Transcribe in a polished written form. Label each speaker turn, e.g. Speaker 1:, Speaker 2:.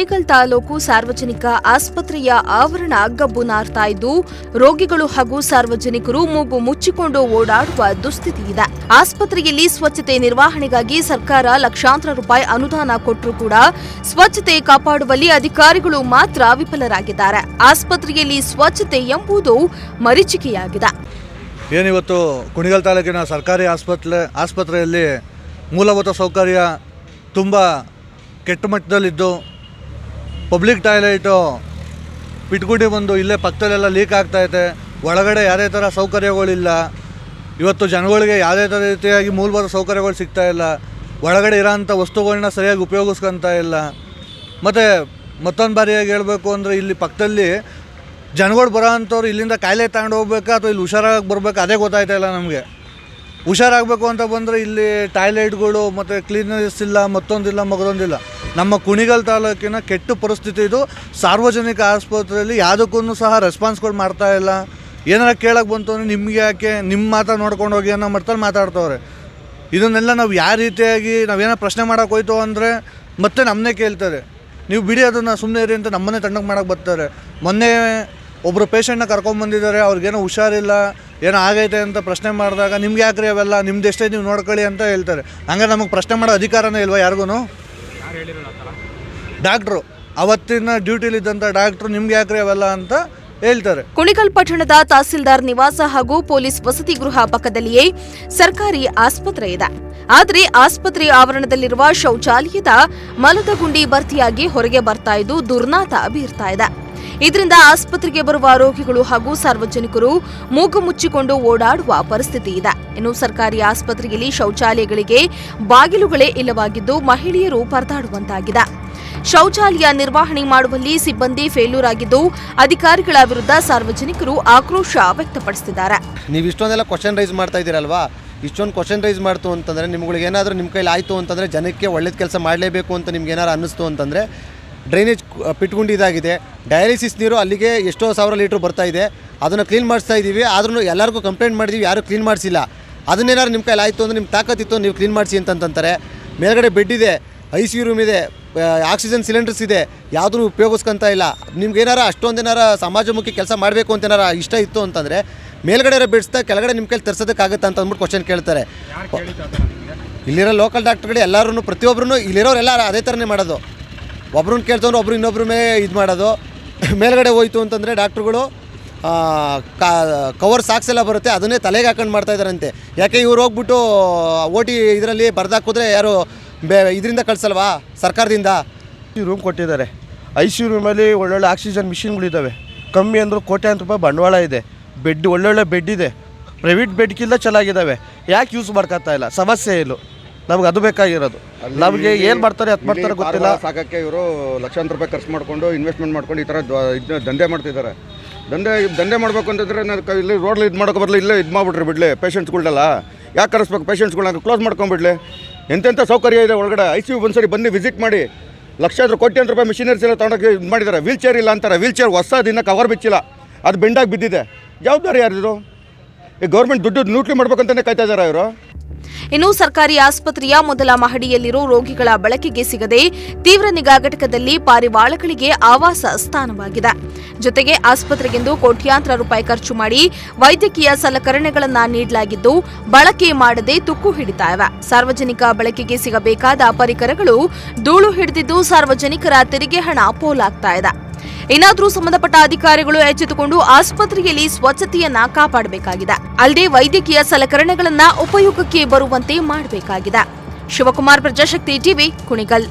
Speaker 1: ಕುಣಿಗಲ್ ತಾಲೂಕು ಸಾರ್ವಜನಿಕ ಆಸ್ಪತ್ರೆಯ ಆವರಣ ಗಬ್ಬು ನಾರ್ತಾ ಇದ್ದು, ರೋಗಿಗಳು ಹಾಗೂ ಸಾರ್ವಜನಿಕರು ಮೂಗು ಮುಚ್ಚಿಕೊಂಡು ಓಡಾಡುವ ದುಸ್ಥಿತಿ ಇದೆ. ಆಸ್ಪತ್ರೆಯಲ್ಲಿ ಸ್ವಚ್ಛತೆ ನಿರ್ವಹಣೆಗಾಗಿ ಸರ್ಕಾರ ಲಕ್ಷಾಂತರ ರೂಪಾಯಿ ಅನುದಾನ ಕೊಟ್ಟರೂ ಕೂಡ ಸ್ವಚ್ಛತೆ ಕಾಪಾಡುವಲ್ಲಿ ಅಧಿಕಾರಿಗಳು ಮಾತ್ರ ವಿಫಲರಾಗಿದ್ದಾರೆ. ಆಸ್ಪತ್ರೆಯಲ್ಲಿ ಸ್ವಚ್ಛತೆ ಎಂಬುದು ಮರೀಚಿಕೆಯಾಗಿದೆ.
Speaker 2: ಏನಿವತ್ತು ಕುಣಿಗಲ್ ತಾಲೂಕಿನ ಸರ್ಕಾರಿ ಆಸ್ಪತ್ರೆಯಲ್ಲಿ ಮೂಲಭೂತ ಸೌಕರ್ಯ ತುಂಬ ಕೆಟ್ಟ ಮಟ್ಟದಲ್ಲಿದ್ದು, ಪಬ್ಲಿಕ್ ಟಾಯ್ಲೆಟು ಪಿಟ್ಗುಡಿ ಬಂದು ಇಲ್ಲೇ ಪಕ್ಕದಲ್ಲೆಲ್ಲ ಲೀಕ್ ಆಗ್ತಾಯಿದೆ. ಒಳಗಡೆ ಯಾವುದೇ ಥರ ಸೌಕರ್ಯಗಳಿಲ್ಲ. ಇವತ್ತು ಜನಗಳಿಗೆ ಯಾವುದೇ ಥರ ರೀತಿಯಾಗಿ ಮೂಲಭೂತ ಸೌಕರ್ಯಗಳು ಸಿಗ್ತಾ ಇಲ್ಲ. ಒಳಗಡೆ ಇರೋಂಥ ವಸ್ತುಗಳನ್ನ ಸರಿಯಾಗಿ ಉಪಯೋಗಿಸ್ಕೊತಾ ಇಲ್ಲ. ಮತ್ತು ಮತ್ತೊಂದು ಬಾರಿಯಾಗಿ ಹೇಳಬೇಕು ಅಂದರೆ, ಇಲ್ಲಿ ಪಕ್ಕದಲ್ಲಿ ಜನಗಳು ಬರೋ ಅಂಥವ್ರು ಇಲ್ಲಿಂದ ಕಾಯಿಲೆ ತಗೊಂಡು ಹೋಗ್ಬೇಕಾ ಅಥವಾ ಇಲ್ಲಿ ಹುಷಾರಾಗಿ ಬರಬೇಕಾ ಅದೇ ಗೊತ್ತಾಯ್ತಾ ಇಲ್ಲ ನಮಗೆ. ಹುಷಾರಾಗಬೇಕು ಅಂತ ಬಂದರೆ ಇಲ್ಲಿ ಟಾಯ್ಲೆಟ್ಗಳು ಮತ್ತು ಕ್ಲೀನೆಸ್ ಇಲ್ಲ, ಮತ್ತೊಂದಿಲ್ಲ ಮಗದೊಂದಿಲ್ಲ. ನಮ್ಮ ಕುಣಿಗಲ್ ತಾಲೂಕಿನ ಕೆಟ್ಟ ಪರಿಸ್ಥಿತಿ ಇದು. ಸಾರ್ವಜನಿಕ ಆಸ್ಪತ್ರೆಯಲ್ಲಿ ಯಾವುದಕ್ಕೂ ಸಹ ರೆಸ್ಪಾನ್ಸ್ಗಳು ಮಾಡ್ತಾ ಇಲ್ಲ. ಏನಾರ ಕೇಳಕ್ಕೆ ಬಂತು ಅಂದರೆ ನಿಮಗೆ ಯಾಕೆ, ನಿಮ್ಮ ಮಾತ್ರ ನೋಡ್ಕೊಂಡು ಹೋಗಿ ಅನ್ನೋ ಮಟ್ಟಲ್ಲಿ ಮಾತಾಡ್ತವ್ರೆ. ಇದನ್ನೆಲ್ಲ ನಾವು ಯಾವ ರೀತಿಯಾಗಿ ನಾವೇನೋ ಪ್ರಶ್ನೆ ಮಾಡೋಕೆ ಹೋಯ್ತು ಅಂದರೆ ಮತ್ತೆ ನಮ್ಮನ್ನೇ ಕೇಳ್ತಾರೆ, ನೀವು ಬಿಡಿ ಅದನ್ನು ಸುಮ್ಮನೆ ಇರಿ ಅಂತ ನಮ್ಮನ್ನೇ ತಣ್ಣಗೆ ಮಾಡೋಕ್ಕೆ ಬರ್ತಾರೆ. ಮೊನ್ನೆ ಒಬ್ಬರು ಪೇಷಂಟ್ನ ಕರ್ಕೊಂಬಂದಿದ್ದಾರೆ, ಅವ್ರಿಗೇನೋ ಹುಷಾರಿಲ್ಲ, ಏನೋ ಆಗೈತೆ ಅಂತ ಪ್ರಶ್ನೆ ಮಾಡಿದಾಗ ನಿಮ್ಗೆ ಯಾಕ್ರಿ ಅವೆಲ್ಲ, ನಿಮ್ದು ಎಷ್ಟೇ ನೀವು ನೋಡ್ಕೊಳ್ಳಿ ಅಂತ ಹೇಳ್ತಾರೆ. ಹಂಗೆ ನಮಗೆ ಪ್ರಶ್ನೆ ಮಾಡೋ ಅಧಿಕಾರನೇ ಇಲ್ವಾ ಯಾರಿಗೂ? ಡಾಕ್ಟ್ರು ಅವತ್ತಿನ ಡ್ಯೂಟಿಲಿದ್ದಂಥ ಡಾಕ್ಟ್ರು ನಿಮ್ಗೆ ಯಾಕ್ರಿ ಅವೆಲ್ಲ ಅಂತ ಹೇಳ್ತಾರೆ.
Speaker 1: ಕುಣಿಗಲ್ ಪಟ್ಟಣದ ತಹಸೀಲ್ದಾರ್ ನಿವಾಸ ಹಾಗೂ ಪೊಲೀಸ್ ವಸತಿ ಗೃಹ ಪಕ್ಕದಲ್ಲಿಯೇ ಸರ್ಕಾರಿ ಆಸ್ಪತ್ರೆ ಇದೆ. ಆದರೆ ಆಸ್ಪತ್ರೆ ಆವರಣದಲ್ಲಿರುವ ಶೌಚಾಲಯದ ಮಲದ ಗುಂಡಿ ಭರ್ತಿಯಾಗಿ ಹೊರಗೆ ಬರ್ತಾ ಇದ್ದು ದುರ್ನಾತ ಬೀರ್ತಾ ಇದೆ. ಇದರಿಂದ ಆಸ್ಪತ್ರೆಗೆ ಬರುವ ರೋಗಿಗಳು ಹಾಗೂ ಸಾರ್ವಜನಿಕರು ಮೂಗು ಮುಚ್ಚಿಕೊಂಡು ಓಡಾಡುವ ಪರಿಸ್ಥಿತಿ ಇದೆ. ಇನ್ನು ಸರ್ಕಾರಿ ಆಸ್ಪತ್ರೆಯಲ್ಲಿ ಶೌಚಾಲಯಗಳಿಗೆ ಬಾಗಿಲುಗಳೇ ಇಲ್ಲವಾಗಿದ್ದು ಮಹಿಳೆಯರು ಪರದಾಡುವಂತಾಗಿದೆ. ಶೌಚಾಲಯ ನಿರ್ವಹಣೆ ಮಾಡುವಲ್ಲಿ ಸಿಬ್ಬಂದಿ ಫೇಲ್ಯೂರ್ ಆಗಿದ್ದು ಅಧಿಕಾರಿಗಳ ವಿರುದ್ಧ ಸಾರ್ವಜನಿಕರು ಆಕ್ರೋಶ ವ್ಯಕ್ತಪಡಿಸುತ್ತಿದ್ದಾರೆ.
Speaker 3: ನೀವು ಇಷ್ಟೊಂದೆಲ್ಲ ಕ್ವಶನ್ ರೈಸ್ ಮಾಡ್ತಾ ಇದ್ದೀರಲ್ವಾ, ಇಷ್ಟೊಂದು ಕ್ವಶನ್ ರೈಸ್ ಮಾಡ್ತು ಅಂತಂದರೆ ನಿಮ್ಗಳಿಗೆ ಏನಾದರೂ ನಿಮ್ಮ ಕೈಲಿ ಆಯಿತು ಅಂತಂದರೆ ಜನಕ್ಕೆ ಒಳ್ಳೇದು ಕೆಲಸ ಮಾಡಲೇಬೇಕು ಅಂತ ನಿಮ್ಗೆ ಏನಾರು ಅನ್ನಿಸ್ತು ಅಂತಂದರೆ, ಡ್ರೈನೇಜ್ ಪಿಟ್ಗುಂಡಿ ಇದಾಗಿದೆ, ಡಯಾಲಿಸಿಸ್ ನೀರು ಅಲ್ಲಿಗೆ ಎಷ್ಟೋ ಸಾವಿರ ಲೀಟ್ರ್ ಬರ್ತಾ ಇದೆ, ಅದನ್ನು ಕ್ಲೀನ್ ಮಾಡಿಸ್ತಾ ಇದ್ದೀವಿ. ಆದ್ರೂ ಎಲ್ಲರಿಗೂ ಕಂಪ್ಲೇಂಟ್ ಮಾಡಿದ್ದೀವಿ, ಯಾರೂ ಕ್ಲೀನ್ ಮಾಡಿಸಿಲ್ಲ. ಅದನ್ನೇನಾದ್ರು ನಿಮ್ಮ ಕೈಲಿ ಆಯಿತು ಅಂದರೆ, ನಿಮ್ಮ ತಾಕತ್ತಿತ್ತು ನೀವು ಕ್ಲೀನ್ ಮಾಡಿಸಿ ಅಂತಂತಾರೆ. ಮೇಲ್ಗಡೆ ಬೆಡ್ ಇದೆ, ICU ರೂಮ್ ಇದೆ, ಆಕ್ಸಿಜನ್ ಸಿಲಿಂಡರ್ಸ್ ಇದೆ, ಯಾವುದೂ ಉಪಯೋಗಿಸ್ಕೊತಾ ಇಲ್ಲ. ನಿಮ್ಗೇನಾರ ಅಷ್ಟೊಂದೇನಾರ ಸಮಾಜಮುಖಿ ಕೆಲಸ ಮಾಡಬೇಕು ಅಂತ ಏನಾರ ಇಷ್ಟ ಇತ್ತು ಅಂತಂದರೆ ಮೇಲ್ಗಡೆ ಬೆಡ್ಸ್ತಾ ಕೆಳಗಡೆ ನಿಮ್ಮ ಕೈಲಿ ತರ್ಸೋದಕ್ಕಾಗುತ್ತೆ ಅಂತ ಅಂದ್ಬಿಟ್ಟು ಕ್ವಶನ್ ಕೇಳ್ತಾರೆ. ಇಲ್ಲಿರೋ ಲೋಕಲ್ ಡಾಕ್ಟ್ರುಗಳು ಎಲ್ಲರೂ ಪ್ರತಿಯೊಬ್ಬರೂ ಇಲ್ಲಿರೋರೆಲ್ಲ ಅದೇ ಥರನೇ ಮಾಡೋದು. ಒಬ್ರನ್ನ ಕೇಳ್ತವ್ರು ಒಬ್ರು ಇನ್ನೊಬ್ರ ಮೇಲೆ ಇದು ಮಾಡೋದು. ಮೇಲ್ಗಡೆ ಹೋಯ್ತು ಅಂತಂದರೆ ಡಾಕ್ಟ್ರುಗಳು ಕವರ್ ಸಾಕ್ಸ್ ಎಲ್ಲ ಬರುತ್ತೆ, ಅದನ್ನೇ ತಲೆಗೆ ಹಾಕೊಂಡು ಮಾಡ್ತಾಯಿದ್ದಾರಂತೆ. ಯಾಕೆ ಇವ್ರು ಹೋಗ್ಬಿಟ್ಟು OT ಇದರಲ್ಲಿ ಬರ್ದಾಕಿದ್ರೆ ಯಾರು ಇದರಿಂದ ಕಳಿಸಲ್ವಾ ಸರ್ಕಾರದಿಂದ?
Speaker 4: ರೂಮ್ ಕೊಟ್ಟಿದ್ದಾರೆ. ICU ರೂಮಲ್ಲಿ ಒಳ್ಳೊಳ್ಳೆ ಆಕ್ಸಿಜನ್ ಮಿಷಿನ್ಗಳಿದ್ದಾವೆ. ಕಮ್ಮಿ ಅಂದರೂ ಕೋಟ್ಯಾಂತರ ರೂಪಾಯಿ ಬಂಡವಾಳ ಇದೆ. ಬೆಡ್ ಒಳ್ಳೊಳ್ಳೆ ಬೆಡ್ ಇದೆ, ಪ್ರೈವೇಟ್ ಬೆಡ್ಗಿಂತ ಚೆನ್ನಾಗಿದ್ದಾವೆ. ಯಾಕೆ ಯೂಸ್ ಮಾಡ್ಕೊತಾ ಇಲ್ಲ? ಸಮಸ್ಯೆ ಇಲ್ಲ. ನಮ್ಗೆ ಅದು ಬೇಕಾಗಿರೋದು. ನಮಗೆ ಏನು ಮಾಡ್ತಾರೆ ಅದು ಮಾಡ್ತಾರೆ ಗೊತ್ತಿಲ್ಲ.
Speaker 5: ಸಾಕಕ್ಕೆ ಇವರು ಲಕ್ಷಾಂತರ ರೂಪಾಯಿ ಖರ್ಚು ಮಾಡಿಕೊಂಡು ಇನ್ವೆಸ್ಟ್ಮೆಂಟ್ ಮಾಡ್ಕೊಂಡು ಈ ಥರ ದಂಧೆ ಮಾಡ್ತಿದ್ದಾರೆ. ದಂಧೆ ಮಾಡಬೇಕು ಅಂತಂದರೆ ಇಲ್ಲಿ ರೋಡ್ಲಿ ಇದು ಮಾಡೋಕೆ ಬರಲಿ, ಇಲ್ಲೇ ಇದು ಮಾಡಿಬಿಟ್ರಿ ಬಿಡಲಿ ಪೇಷಂಟ್ಸ್ಗಳೆಲ್ಲ. ಯಾಕೆ ಕರೆಸ್ಬೇಕು ಪೇಷಂಟ್ಸ್ಗಳನ್ನ? ಕ್ಲೋಸ್ ಮಾಡ್ಕೊಂಬಿಡ್ಲಿ. ಎಂತೆಂಥ ಸೌಕರ್ಯ ಇದೆ ಒಳಗಡೆ. ICU ಒಂದ್ಸರಿ ಬಂದು ವಿಸಿಟ್ ಮಾಡಿ, ಲಕ್ಷಾಂತರ ಕೋಟ್ಯಾಂತರ ರೂಪಾಯಿ ಮಿಷಿನರೀಸ್ ಎಲ್ಲ ತೊಗೊಂಡೋಗಿ ಇದು ಮಾಡಿದ್ದಾರೆ. ವೀಲ್ ಚೇರ್ ಇಲ್ಲ ಅಂತಾರೆ. ವೀಲ್ ಚೇರ್ ಹೊಸದಿನ್ನ ಕವರ್ ಬಿಚ್ಚಿಲ್ಲ, ಅದು ಬೆಂಡಾಗಿ ಬಿದ್ದಿದೆ. ಜವಾಬ್ದಾರಿ ಯಾರಿದು? ಈ ಗೌರ್ಮೆಂಟ್ ದುಡ್ಡು ಲೂಟಿ ಮಾಡ್ಬೇಕಂತಲೇ ಕಾಯ್ತಾ ಇದ್ದಾರೆ ಇವರು.
Speaker 1: ಇನ್ನು ಸರ್ಕಾರಿ ಆಸ್ಪತ್ರೆಯ ಮೊದಲ ಮಹಡಿಯಲ್ಲಿರೋ ರೋಗಿಗಳ ಬಳಕೆಗೆ ಸಿಗದೆ ತೀವ್ರ ನಿಗಾ ಘಟಕದಲ್ಲಿ ಪಾರಿವಾಳಗಳಿಗೆ ಆವಾಸ ಸ್ಥಾನವಾಗಿದೆ. ಜೊತೆಗೆ ಆಸ್ಪತ್ರೆಗೆಂದು ಕೋಟ್ಯಾಂತರ ರೂಪಾಯಿ ಖರ್ಚು ಮಾಡಿ ವೈದ್ಯಕೀಯ ಸಲಕರಣೆಗಳನ್ನು ನೀಡಲಾಗಿದ್ದು ಬಳಕೆ ಮಾಡದೆ ತುಕ್ಕು ಹಿಡಿತಾ ಇವೆ. ಸಾರ್ವಜನಿಕ ಬಳಕೆಗೆ ಸಿಗಬೇಕಾದ ಪರಿಕರಗಳು ಧೂಳು ಹಿಡಿದಿದ್ದು ಸಾರ್ವಜನಿಕರ ತೆರಿಗೆ ಹಣ ಪೋಲಾಗ್ತಾ ಇದೆ. ಏನಾದರೂ ಸಂಬಂಧಪಟ್ಟ ಅಧಿಕಾರಿಗಳು ಎಚ್ಚೆತ್ತುಕೊಂಡು ಆಸ್ಪತ್ರೆಯಲ್ಲಿ ಸ್ವಚ್ಛತೆಯನ್ನ ಕಾಪಾಡಬೇಕಾಗಿದೆ. ಅಲ್ಲದೆ ವೈದ್ಯಕೀಯ ಸಲಕರಣೆಗಳನ್ನ ಉಪಯೋಗಕ್ಕೆ ಬರುವಂತೆ ಮಾಡಬೇಕಾಗಿದೆ. ಶಿವಕುಮಾರ್, ಪ್ರಜಾಶಕ್ತಿ ಟಿವಿ, ಕುಣಿಗಲ್.